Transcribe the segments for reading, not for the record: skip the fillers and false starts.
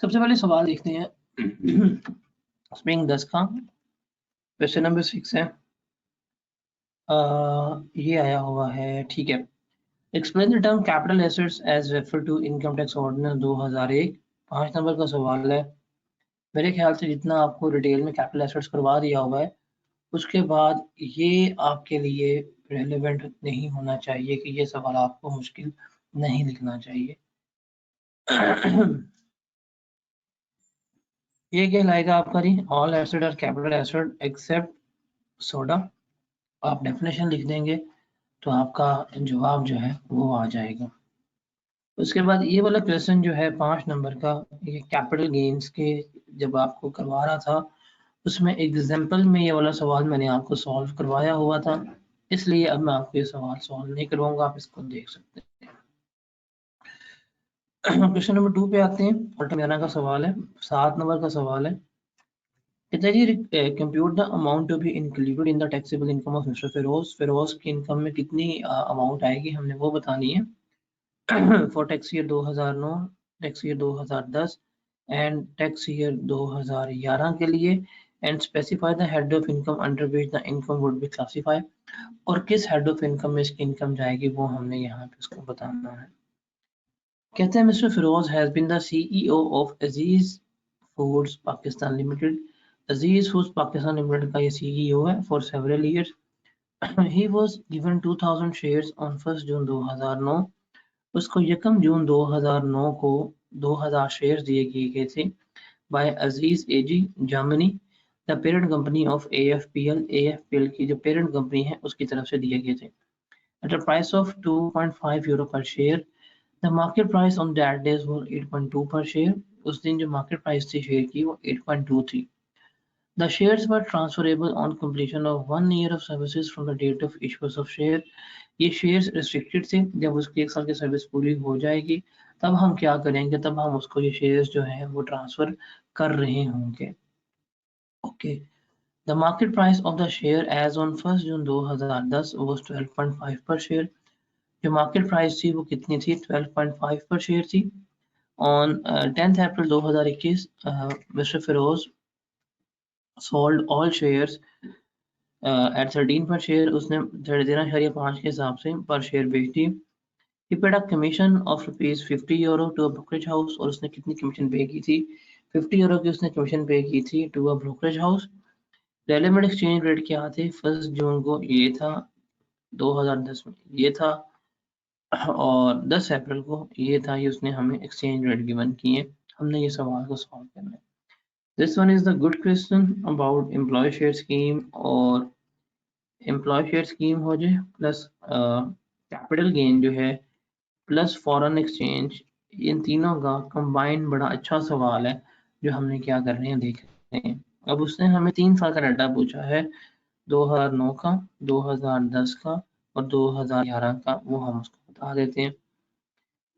सबसे पहले सवाल देखते हैं स्प्रिंग 10 का क्वेश्चन नंबर 6 है। ये आया हुआ है, ठीक है। Explain the term capital assets as refer to income tax ordinance 2001। 5 नंबर का सवाल है। मेरे ख्याल से जितना आपको डिटेल में कैपिटल एसेट्स करवा दिया हुआ है, उसके बाद ये आपके लिए रेलेवेंट नहीं होना चाहिए कि ये सवाल आपको मुश्किल नहीं लिखना चाहिए। ये कहलाएगा आपका ऑल एसेट और कैपिटल एसेट एक्सेप्ट सोडा। आप डेफिनेशन लिख देंगे तो आपका जवाब जो है वो आ जाएगा। उसके बाद ये वाला क्वेश्चन जो है 5 नंबर का, ये कैपिटल गेन्स के जब आपको करवा रहा था उसमें एग्जाम्पल में ये वाला सवाल मैंने आपको सॉल्व करवाया हुआ था, इसलिए अब मैं आपको ये सवाल सॉल्व नहीं करवाऊंगा, आप इसको देख सकते हैं। क्वेश्चन नंबर 2 पे आते हैं। ऑटोमेना का सवाल है, 7 नंबर का सवाल है। पिताजी compute the amount to be included in the taxable income of Mister Firoz. Firoz की इनकम में कितनी अमाउंट आएगी हमने वो बतानी है for tax year 2009, tax year 2010 and tax year 2011 के लिए, and specify the head of income under which the income would be classified. और किस हेड ऑफ इनकम में इसकी इनकम जाएगी वो हमने यहाँ पे इसको बताना है। कहते हैं Mister Firoz has been the CEO of Aziz Foods Pakistan limited. Aziz Foods Pakistan limited का ये सीईओ है for several years. He was given 2000 shares on 1 June 2009। उसको 1 जून 2009 को 2000 शेयर्स दिए गए थे by Aziz AG Germany, the parent company of AFPL। AFPL की जो पेरेंट कंपनी है उसकी तरफ से दिए गए थे at a price of 2.5 euro per share. The market price on that days was 8.2 per share. उस दिन जो मार्केट प्राइस थी शेयर की वो 8.2 थी। The shares were transferable on completion of 1 year of services from the date of issuance of share। ये shares restricted थे, जब उसकी 1 साल की सर्विस पूरी हो जाएगी तब हम क्या करेंगे, तब हम उसको ये शेयर्स जो है वो ट्रांसफर कर रहे होंगे। Okay, the market price of the share as on 1 June 2010 was 12.5 per share. जो मार्केट प्राइस थी वो कितनी थी, 12.5 पर शेयर थी। On 10 April 2021 Mister Firoz sold all shares at 13 per share. उसने 13.5 के हिसाब से पर शेयर बेच दी। He paid a commission of ₹50 to a brokerage house। और उसने कितनी कमीशन पे की थी, 50 यूरो की उसने कमीशन पे की थी to a brokerage house. Relevant exchange rate क्या थे 1 जून को, ये था 2010 में ये था, और 10 अप्रैल को ये था। ये उसने हमें एक्सचेंज रेट गिवन किए, हमने ये सवाल को सॉल्व करना है। This one is the good question about employ share scheme, और एम्प्लॉय शेयर स्कीम हो जाए प्लस कैपिटल गेन जो है प्लस फॉरेन एक्सचेंज, इन तीनों का कंबाइंड बड़ा अच्छा सवाल है जो हमने क्या कर रहे हैं देख रहे हैं। अब उसने हमें 3 साल का डाटा पूछा है, 2009 का, 2010 का और 2011 का, वो हम उसको बता देते हैं।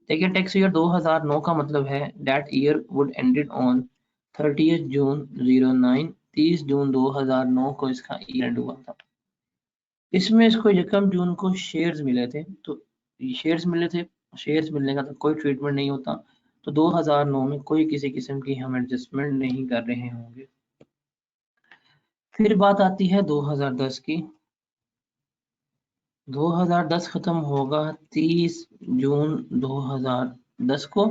देखिए टैक्स ईयर 2009 का मतलब है that year would ended on 30 जून 09, 30 जून 2009 को इसका ईयर एंड हुआ था। इसमें इसको 1 जून को शेयर्स मिले थे, तो शेयर्स मिले थे, शेयर्स मिलने का तो कोई ट्रीटमेंट नहीं होता, तो 2009 में कोई किसी किस्म की हम एडजस्टमेंट नहीं कर रहे होंगे। फिर बात आती है 2010 की। 2010 खत्म होगा 30 जून 2010 को,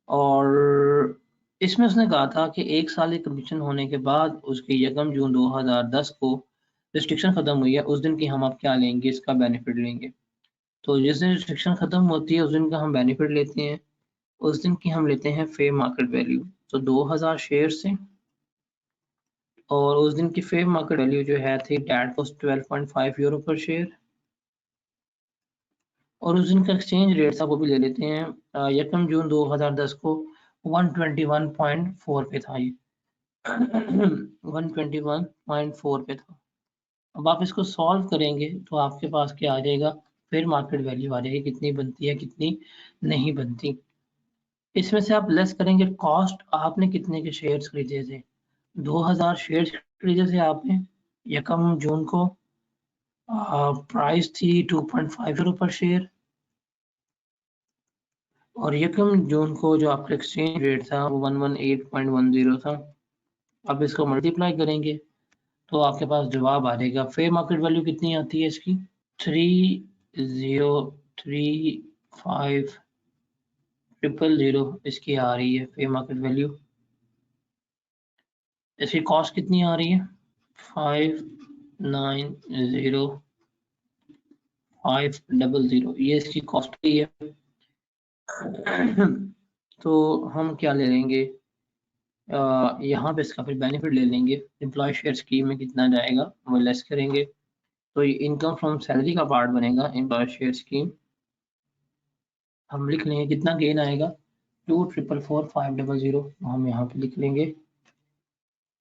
और इसमें उसने कहा था कि 1 साल की कमीशन होने के बाद उसकी 1 जून 2010 को रिस्ट्रिक्शन खत्म हुई है, उस दिन की हम अब क्या लेंगे, इसका बेनिफिट लेंगे। तो जिस दिन रिस्ट्रिक्शन खत्म होती है उस दिन का हम बेनिफिट लेते हैं, उस दिन की हम लेते हैं फेयर मार्केट वैल्यू। तो 2000 शेयर से, और उस दिन की फेयर मार्केट वैल्यू जो है थी that was 12.5 euro per share, और उस दिन का एक्सचेंज रेट था वो भी ले लेते हैं। 1 जून 2010 को 121.4 पे था ये 121.4 पे था। अब आप इसको सॉल्व करेंगे तो आपके पास क्या आ जाएगा, फिर मार्केट वैल्यू आ जाएगी, कितनी बनती है कितनी नहीं बनती। इसमें से आप लेस करेंगे कॉस्ट, आपने कितने के शेयर्स खरीदे थे, 2000 शेयर्स खरीदे थे आपने 1 जून को। प्राइस थी 2.5 यूरो पर शेयर, और 1 जून को जो आपका एक्सचेंज रेट था वो 118.10 था। अब इसको मल्टीप्लाई करेंगे तो आपके पास जवाब आ जाएगा। फेयर मार्केट वैल्यू कितनी आती है इसकी? 303500 इसकी आ रही है फेयर मार्केट वैल्यू। इसकी कॉस्ट कितनी आ रही है? 590500, ये इसकी कॉस्ट ही है। तो हम क्या ले लेंगे, यहाँ पे इसका फिर बेनिफिट ले लेंगे। एम्प्लॉय शेयर स्कीम में कितना जाएगा वो लेस करेंगे, तो ये इनकम फ्रॉम सैलरी का पार्ट बनेगा एम्प्लॉय शेयर स्कीम। हम लिख लेंगे कितना गेन आएगा, 2,445,000, हम यहाँ पे लिख लेंगे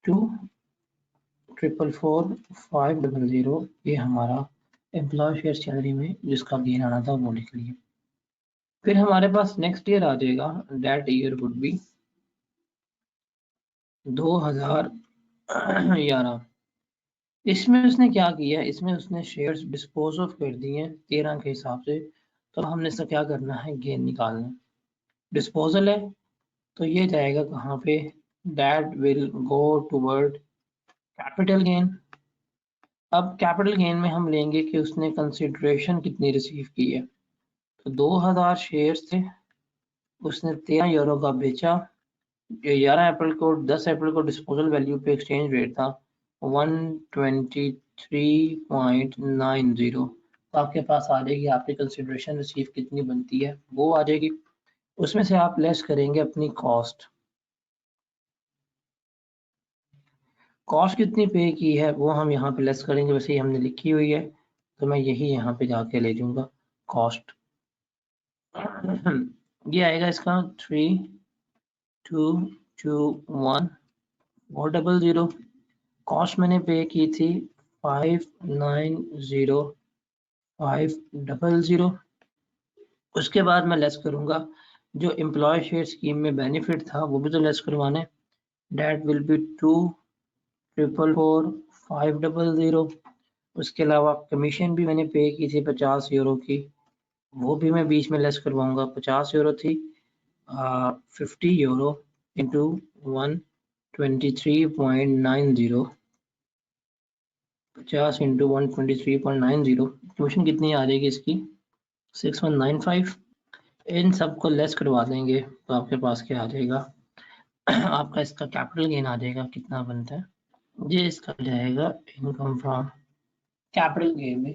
2,445,000, ये हमारा एम्प्लॉय शेयर सैलरी में जिसका गेन आना था वो लिख लिया। फिर हमारे पास नेक्स्ट ईयर आ जाएगा, दैट ईयर वुड बी 2011। इसमें उसने क्या किया, इसमें उसने शेयर्स डिस्पोज ऑफ कर दिए 13 के हिसाब से। तो हमने इसका क्या करना है, गेन निकालना। डिस्पोजल है तो ये जाएगा कहाँ पे, that will go toward capital gain. अब कैपिटल गेन में हम लेंगे कि उसने कंसिडरेशन कितनी रिसीव की है। तो 2000 शेयर्स थे, उसने 13 यूरो का बेचा। 11 अप्रैल को 10 अप्रैल को डिस्पोजल वैल्यू पे एक्सचेंज रेट था 123.90। तो आपके पास आ जाएगी आपकी कंसिडरेशन रिसीव कितनी बनती है वो आ जाएगी। उसमें से आप लेस करेंगे अपनी कॉस्ट। कॉस्ट कितनी पे की है वो हम यहाँ पे लेस करेंगे, वैसे ही हमने लिखी हुई है तो मैं यही यहाँ पे जाके ले लूँगा कॉस्ट। ये आएगा इसका 3221,400। कॉस्ट मैंने पे की थी 590500। उसके बाद मैं लेस करूँगा जो एम्प्लॉय शेयर स्कीम में बेनिफिट था वो भी तो लेस करवाने, डेट विल बी 2,445,000। उसके अलावा कमीशन भी मैंने पे की थी 50 यूरो की, वो भी मैं बीच में लेस करवाऊंगा। 50 यूरो थी, 50 यूरो इंटू 123.90, 50 इंटू 123.90, कमीशन कितनी आ जाएगी इसकी 6195। इन सबको लेस करवा देंगे तो आपके पास क्या आ जाएगा आपका इसका कैपिटल गेन आ जाएगा, कितना बनता है ये इसका जाएगा इनकम फ्रॉम कैपिटल गेन में।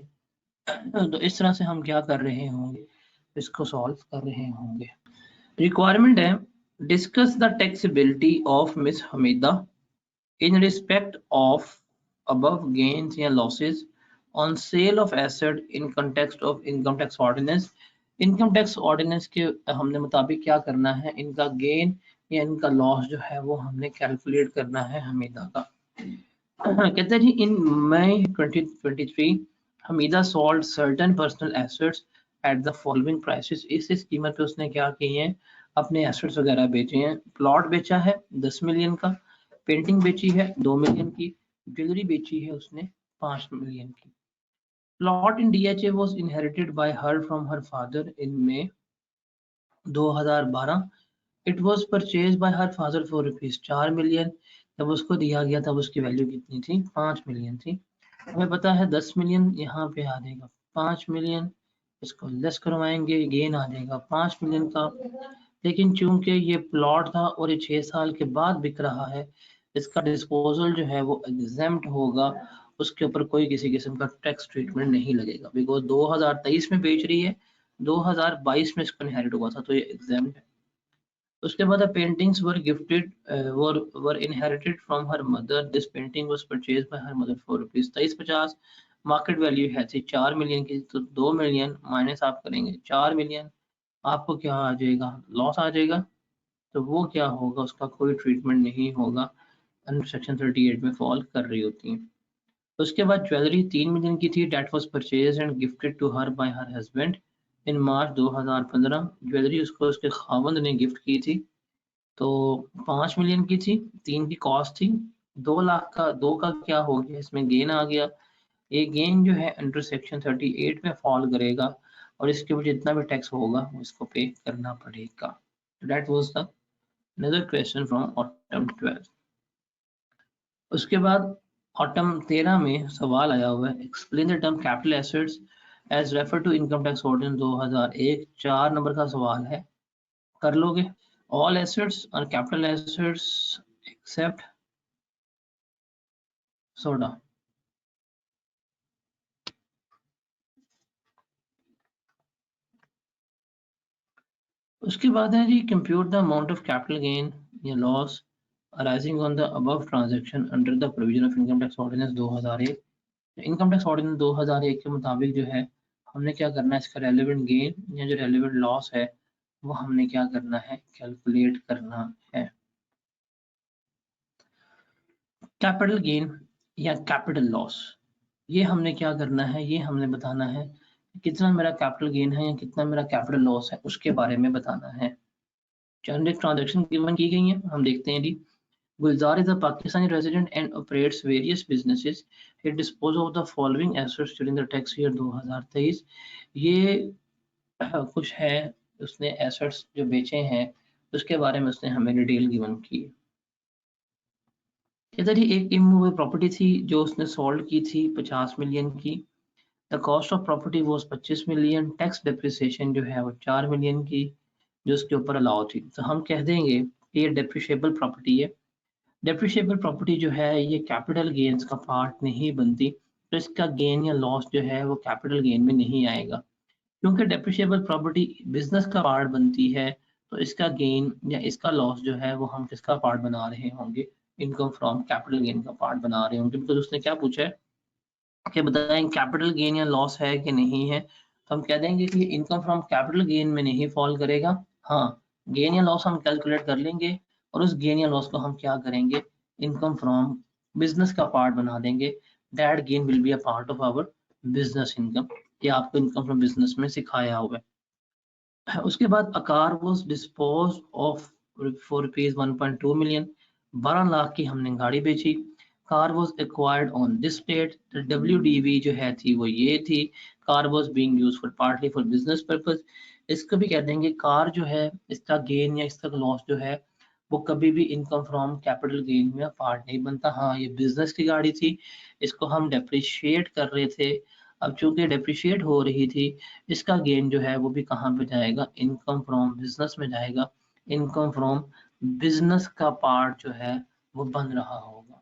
तो इस तरह से हम क्या कर रहे होंगे, इसको सॉल्व कर रहे होंगे। रिक्वायरमेंट है, discuss the taxability of miss Hamida in respect of above gains या losses on sale of asset in context of income tax ordinance। Income tax ordinance के हमने मुताबिक क्या करना है, इनका गेन या इनका लॉस जो है वो हमने कैलकुलेट करना है हमीदा का। कहते हैं जी इन मई 2023 Hamida sold certain personal assets at the following prices. इस कीमत पे उसने क्या किए हैं, अपने एसेट्स वगैरह बेचे हैं। प्लॉट बेचा है 10 मिलियन का, पेंटिंग बेची है 2 मिलियन की, ज्वेलरी बेची है उसने 5 मिलियन की। Plot in DHA was inherited by her from her father in May 2012। It was purchase by her father for rupees 4 million. जब उसको दिया गया तब उसकी वैल्यू कितनी थी, 5 मिलियन थी। हमें पता है 10 मिलियन यहाँ पे आ जाएगा 5 मिलियन, इसको लेस करवाएंगे गेन आ जाएगा 5 मिलियन का। लेकिन चूंकि ये प्लॉट था और ये 6 साल के बाद बिक रहा है, इसका डिस्पोजल जो है वो एग्जेम्प्ट होगा, उसके ऊपर कोई किसी किस्म का टैक्स ट्रीटमेंट नहीं लगेगा, बिकॉज 2023 में बेच रही है, 2022 में इसको इनहेरिट हुआ था तो ये एग्जेम्प्ट है। उसके बाद paintings were gifted were inherited from her mother. This painting was purchased bye her mother for rupees 2350। Market value है थी 4 मिलियन की, तो 2 मिलियन माइनस आप करेंगे 4 मिलियन, आपको क्या आ जाएगा, लॉस आ जाएगा। तो वो क्या होगा, उसका कोई ट्रीटमेंट नहीं होगा, अंडर सेक्शन 38 में फॉल कर रही होती है। उसके बाद ज्वेलरी 3 मिलियन की थी, that was purchase and gifted to her by her husband in March 2015। Jewellery उसको उसके खावंद ने गिफ्ट की थी, तो 5 मिलियन की थी, 3 की कॉस्ट थी, 2 लाख का 2 का क्या हो गया, इसमें गेन आ गया। ये गेन जो है अंडर सेक्शन 38 में फॉल करेगा, और इसके ऊपर जितना भी टैक्स होगा वो इसको पे करना पड़ेगा। That was the another question from autumn 12। उसके बाद ऑटम 13 में सवाल आया हुआ है, explain the term capital assets as refer to income tax ordinance 2001। 4 number का सवाल है, कर लोगे? ऑल एसेट्स और कैपिटल एसेट्स एक्सेप्ट सोडा। उसके बाद है जी, compute the amount of capital gain या loss arising on the above transaction under the provision of income tax ordinance 2001। Income tax ordinance 2001 के मुताबिक जो है हमने क्या करना है, इसका रेलेवेंट गेन या जो रेलेवेंट लॉस है वो हमने क्या करना है, कैलकुलेट करना है। कैपिटल गेन या कैपिटल लॉस, ये हमने क्या करना है, ये हमने बताना है कितना मेरा कैपिटल गेन है या कितना मेरा कैपिटल लॉस है, उसके बारे में बताना है। जनरिक ट्रांजैक्शन गिवन की गई है, हम देखते हैं जी। Gulzar is a Pakistani resident and operates various businesses. He disposed of the following assets during the tax year 2023। ये कुछ है, उसने एसेट्स जो बेचे हैं उसके बारे में उसने हमें डिटेल गिवन की है। इधर ही एक इमूवेबल प्रॉपर्टी थी जो उसने सोल्ड की थी 50 मिलियन की। The cost of property was 25 million. Tax depreciation जो है वो 4 मिलियन की जो उसके ऊपर अलाउ थी। तो हम कह देंगे कि ये डेप्रिशिएबल प्रॉपर्टी है। डेप्रिशिएबल प्रॉपर्टी जो है ये कैपिटल गेन्स का पार्ट नहीं बनती, तो इसका गेन या लॉस जो है वो कैपिटल गेन में नहीं आएगा। क्योंकि डेप्रिशिएबल प्रॉपर्टी बिजनेस का पार्ट बनती है, तो इसका गेन या इसका लॉस जो है वो हम किसका पार्ट बना रहे होंगे, इनकम फ्रॉम कैपिटल गेन का पार्ट बना रहे होंगे। बिकॉज उसने क्या पूछा है कि बताएं कैपिटल गेन या लॉस है कि नहीं है, तो हम कह देंगे कि इनकम फ्रॉम कैपिटल गेन में नहीं फॉल करेगा। हाँ, गेन या लॉस हम कैलकुलेट कर लेंगे और उस गेन या लॉस को हम क्या करेंगे, इनकम फ्रॉम बिजनेस का पार्ट बना देंगे। That gain will be a part of our business income. ये आपको इनकम फ्रॉम बिजनेस में सिखाया हुआ है। उसके बाद a car was dispose of for rupees 1.2 million. 12 lakh की हमने गाड़ी बेची। Car was acquired on this date. WDV जो है थी वो ये थी, car was being used for partly for business purpose. इसको भी कह देंगे कार जो है इसका गेन या इसका लॉस जो है वो कभी भी इनकम फ्रॉम कैपिटल गेन में पार्ट नहीं बनता। हाँ, ये बिजनेस की गाड़ी थी, इसको हम डेप्रिशिएट कर रहे थे। अब चूंकि डेप्रिशिएट हो रही थी, इसका गेन जो है वो भी कहाँ पे जाएगा, इनकम फ्रॉम बिजनेस में जाएगा। इनकम फ्रॉम बिजनेस का पार्ट जो है वो बन रहा होगा।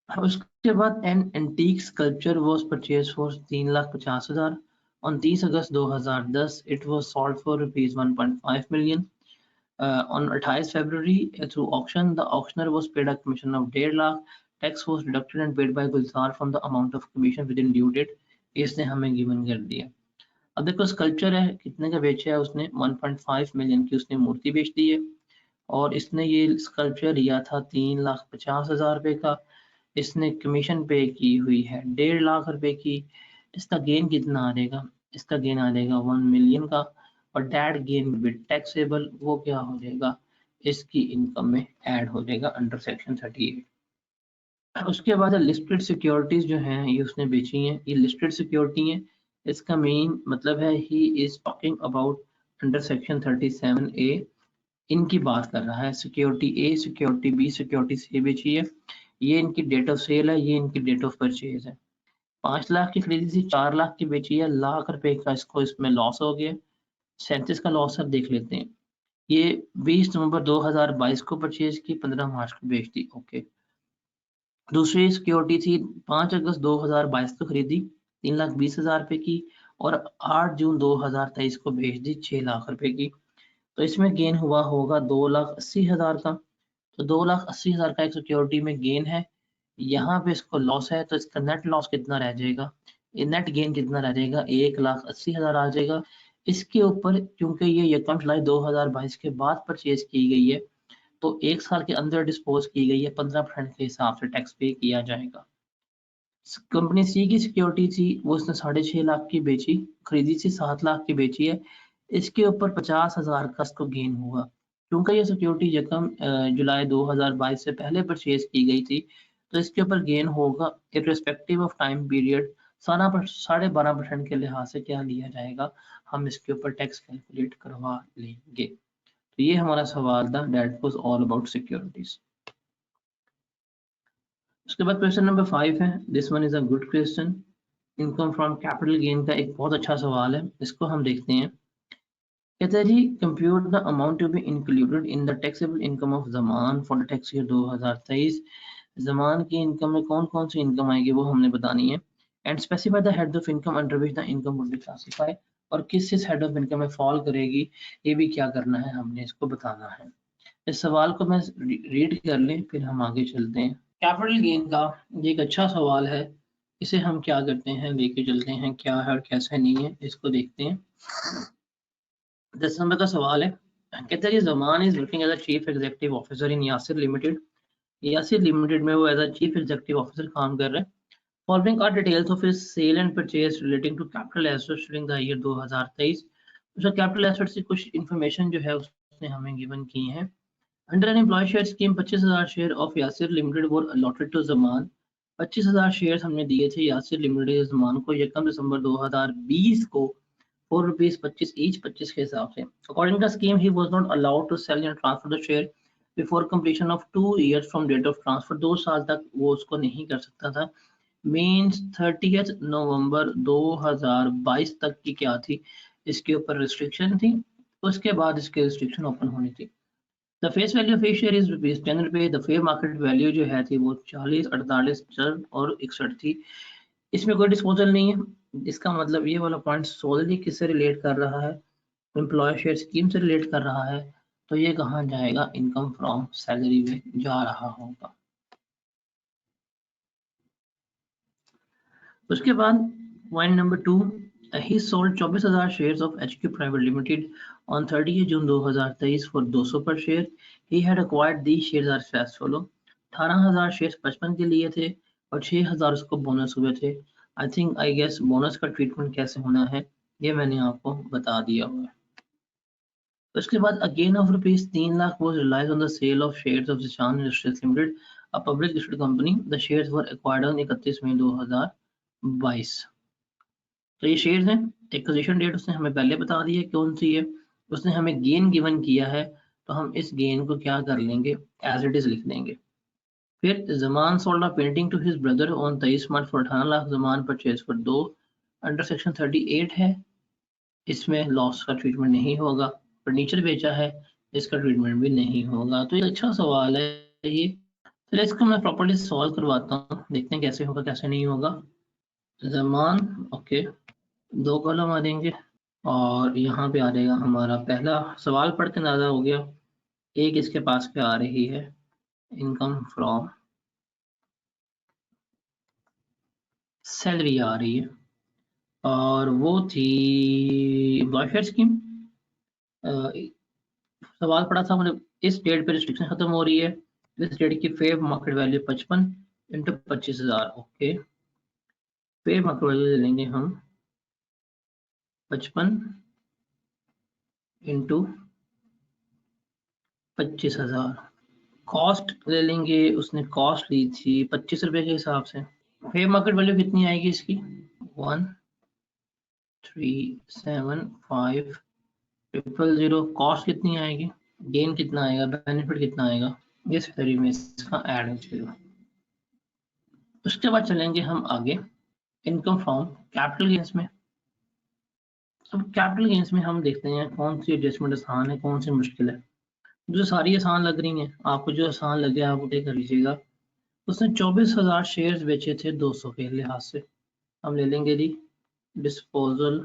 उसके बाद an antique sculpture was purchase for 3,50,000 on 30 August 2010। It was sold for rupees 1.5 million on 28 February through auction. The auctioneer was paid a commission of 1.5 lakh. Tax was deducted and paid by Gulzar from the amount of commission within due date. इसने हमें given कर दिया। अब देखो sculpture है, कितने का बेचा है उसने, 1.5 मिलियन की उसने मूर्ति बेच दी है और इसने ये स्कल्पचर लिया था 3,50,000 रुपए का। इसने कमीशन पे की हुई है 1.5 लाख रुपए की। इसका गेन कितना आ जाएगा, इसका गेन आ जाएगा 1 मिलियन का और that gain will be taxable. वो क्या हो जाएगा, इसकी इनकम में ऐड हो जाएगा अंडर सेक्शन 38। उसके बाद लिस्टेड सिक्योरिटीज जो हैं ये उसने बेची हैं, ये लिस्टेड सिक्योरिटी हैं। इसका मेन मतलब है he is talking about under section 37A। इनकी बात कर रहा है, सिक्योरिटी ए, सिक्योरिटी बी, सिक्योरिटी सी बेची है। ये इनकी डेट ऑफ सेल है, ये इनकी डेट ऑफ परचेज है। 5 लाख की खरीदी थी, 4 लाख की बेची है, लाख रुपए का इसको इसमें लॉस हो गया। 37 का लॉस अब देख लेते हैं। ये 20 नवंबर 2022 को परचेज की, 15 मार्च को बेच दी। ओके, दूसरी सिक्योरिटी थी 5 अगस्त 2022 को खरीदी 3,20,000 रुपए की और 8 जून 2023 को बेच दी 6 लाख रुपए की। तो इसमें गेन हुआ होगा 2,80,000 का। तो 2,80,000 का एक सिक्योरिटी में गेन है, यहाँ पे इसको लॉस है, तो इसका नेट लॉस कितना रह जाएगा, नेट गेन कितना रह जाएगा, 1,80,000 आ जाएगा। इसके ऊपर क्योंकि ये यकम जुलाई 2022 के बाद परचेज की गई है, तो 1 साल के अंदर डिस्पोज की गई है, 15% के हिसाब से टैक्स पे किया जाएगा। कंपनी सी की सिक्योरिटी थी वो इसने 6.5 लाख की बेची, खरीदी थी 7 लाख की बेची है। इसके ऊपर 50,000 का इसको गेन हुआ क्योंकि ये सिक्योरिटी यकम जुलाई 2022 से पहले परचेज की गई थी, तो इसके ऊपर गेन होगा इररिस्पेक्टिव ऑफ टाइम पीरियड 12.5% के लिहाज से क्या लिया जाएगा, हम इसके ऊपर टैक्स कैलकुलेट करवा लेंगे। तो ये हमारा सवाल था, that was all about securities. उसके बाद क्वेश्चन नंबर 5 है, this one is a good question. Income from capital gain का एक बहुत अच्छा सवाल है, इसको हम देखते हैं। कहता है जी, compute the amount to be included in the taxable income of Zaman for the tax year 2023। Zaman की इनकम में कौन कौन सी इनकम आएगी वो हमने बतानी है। And specify the head of income under which the income would be classify, और किस हेड ऑफ इनकम में फॉल करेगी, ये भी क्या करना है, हमने इसको बताना है। इस सवाल को मैं रीड कर लें, फिर हम आगे चलते हैं। कैपिटल गेन का ये एक अच्छा सवाल है, इसे हम क्या करते हैं, लेके चलते हैं, क्या है और कैसे नहीं है, इसको देखते हैं। 10 नंबर का सवाल है, कहते हैं Zaman is working as a chief executive officer in Yasir limited. Yasir limited में वो as a chief executive officer काम कर रहे हैं। Following are details of his sale and purchase relating to capital assets during the year 2023। उसका कैपिटल एसेट्स की कुछ information जो है उसने हमें गिवन की है। Under an employ share scheme 25,000 share of Yasir limited were allotted to Zaman. 25,000 share हमने दिए थे यासिर लिमिटेड ज़मान को 1 दिसंबर 2020 को ₹4.25 ईच, 25 के हिसाब से। According to scheme he was not allowed to sell and transfer the share before completion of 2 years from date of transfer. 2 साल तक वो उसको नहीं कर सकता था। मीन्स 30 नवंबर 2022 तक की क्या थी, इसके ऊपर रिस्ट्रिक्शन थी। उसके बाद इसकी रिस्ट्रिक्शन ओपन होनी थी। The face value of share is ₹10। The fair market value जो है थी वो 40, 48 और 61 थी। इसमें कोई डिस्पोजल नहीं है। इसका मतलब ये वाला पॉइंट सोलली किससे रिलेट कर रहा है, एम्प्लॉय शेयर स्कीम से रिलेट कर रहा है। तो ये कहाँ जाएगा, इनकम फ्रॉम सैलरी में जा रहा होगा। उसके बाद point number 2, he sold 24,000 shares of HQ private limited on 30 June 2023 for 200 per share. He had acquired the shares are fast follow. 18,000 shares 55 के लिए थे और 6,000 उसको बोनस हुए थे। I think I guess bonus का ट्रीटमेंट कैसे होना है ये मैंने आपको बता दिया हुआ है। उसके बाद a gain of ₹3 lakh was realized on the sale of shares of Zishan Industries Limited, a public listed company. The shares were acquired on 31 मई 2022। तो ये शेयर्स हैं, एक्विजिशन डेट उसने हमें पहले बता दी है कौन सी है, उसने हमें गेन गिवन किया है, तो हम इस गेन को क्या कर लेंगे, एज इट इज लिख देंगे। फिर Zaman sold a painting to his brother on 23 March for 18 lakh. Zaman purchase for 2 under section 38 है, इसमें लॉस का ट्रीटमेंट नहीं होगा। फर्नीचर बेचा है, इसका ट्रीटमेंट भी नहीं होगा। तो ये अच्छा सवाल है ये। चलिए इसको मैं प्रॉपर्ली सॉल्व करवाता हूँ, देखते हैं कैसे होगा कैसे नहीं होगा। जमान, ओके, 2 कॉलम आ देंगे और यहाँ पे आ जाएगा हमारा पहला सवाल पढ़ के अंदाजा हो गया। एक इसके पास पे आ रही है इनकम फ्रॉम सैलरी आ रही है और वो थी एम्प्लॉय स्कीम। सवाल पड़ा था मतलब इस डेट पे रिस्ट्रिक्शन खत्म हो रही है, इस डेट की fair market value 55 into 25,000। Okay, fair market value ले लेंगे हम 55 इंटू 25,000। कॉस्ट ले लेंगे, उसने कॉस्ट ली थी 25 रुपए के हिसाब से। फेयर मार्केट वैल्यू कितनी आएगी इसकी, 1375000। कॉस्ट कितनी आएगी, गेन कितना आएगा, बेनिफिट कितना आएगा, ये सैलरी में इसका ऐड हो जाएगा। उसके बाद चलेंगे हम आगे इनकम फ्रॉम कैपिटल गेन्स में। अब कैपिटल गेन्स में हम देखते हैं कौन सी एडजस्टमेंट आसान है कौन सी मुश्किल है। जो सारी आसान लग रही हैं, आपको जो आसान लगे आप उठे कर लीजिएगा। उसने 24,000 शेयर्स बेचे थे 200 के लिहाज से। हम ले लेंगे जी डिस्पोजल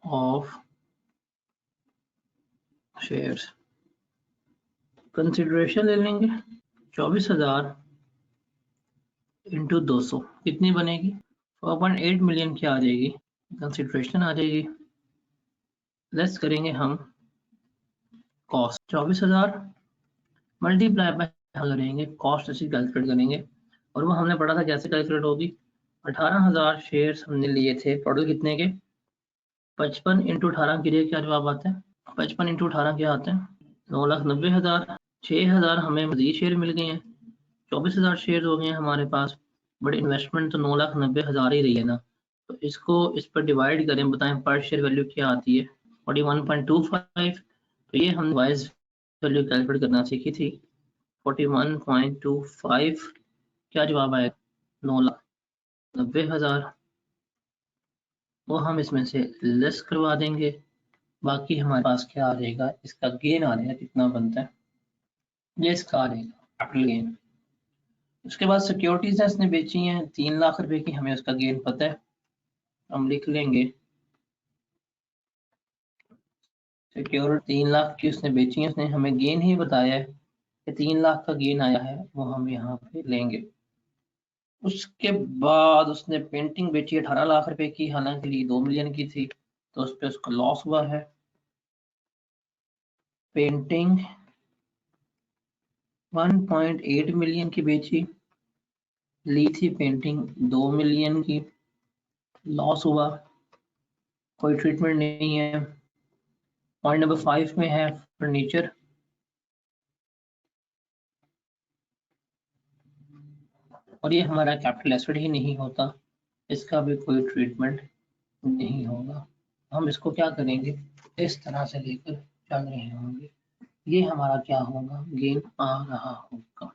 ऑफ शेयर्स, कंसिडरेशन ले लेंगे 24,000 इंटू 200 कितनी बनेगी, 4.8 मिलियन की आ जाएगी, कंसिडरेशन आ जाएगी। लेस करेंगे हम कॉस्ट, 24,000 मल्टीप्लाई बाय करेंगे कॉस्ट ऐसी कैलकुलेट करेंगे, और वो हमने पढ़ा था कैसे कैलकुलेट होगी। 18,000 शेयर्स हमने लिए थे, टोटल कितने के, 55 इंटू 18 के लिए क्या जवाब आता है, 55 इंटू 18 क्या आते हैं, 9,90,000। 6,000 हमें मजीद शेयर मिल गए हैं, 24,000 शेयर हो गए हैं हमारे पास। बट इन्वेस्टमेंट तो 9,90,000 ही रही है ना, तो इसको इस पर डिवाइड करें, बताएं पर शेयर वैल्यू क्या आती है 41.25। तो ये हम वाइज वैल्यू कैलकुलेट करना सीखी थी 41.25। क्या जवाब आएगा 9,90,000, वो हम इसमें से लेस करवा देंगे, बाकी हमारे पास क्या आ जाएगा, इसका गेन आ जाएगा, कितना बनता है ये इसका आ जाएगा कैपिटल गेन। उसके बाद सिक्योरिटीज इसने बेची हैं 3 लाख रुपए की, हमें उसका गेन पता है, हम लिख लेंगे सिक्योरिटी 3 लाख की उसने बेची है, उसने हमें गेन ही बताया है कि 3 लाख का गेन आया है, वो हम यहाँ पे लेंगे। उसके बाद उसने पेंटिंग बेची 18 लाख रुपए की, हालांकि ये 2 मिलियन की थी, तो उस पर उसका लॉस हुआ है। पेंटिंग 1.8 मिलियन की बेची, ली थी पेंटिंग 2 मिलियन की, लॉस हुआ, कोई ट्रीटमेंट नहीं है। पॉइंट नंबर 5 में है फर्नीचर, और ये हमारा कैपिटल एसेट ही नहीं होता, इसका भी कोई ट्रीटमेंट नहीं होगा। हम इसको क्या करेंगे, इस तरह से लेकर चल रहे होंगे, ये हमारा क्या होगा, गेन आ रहा होगा।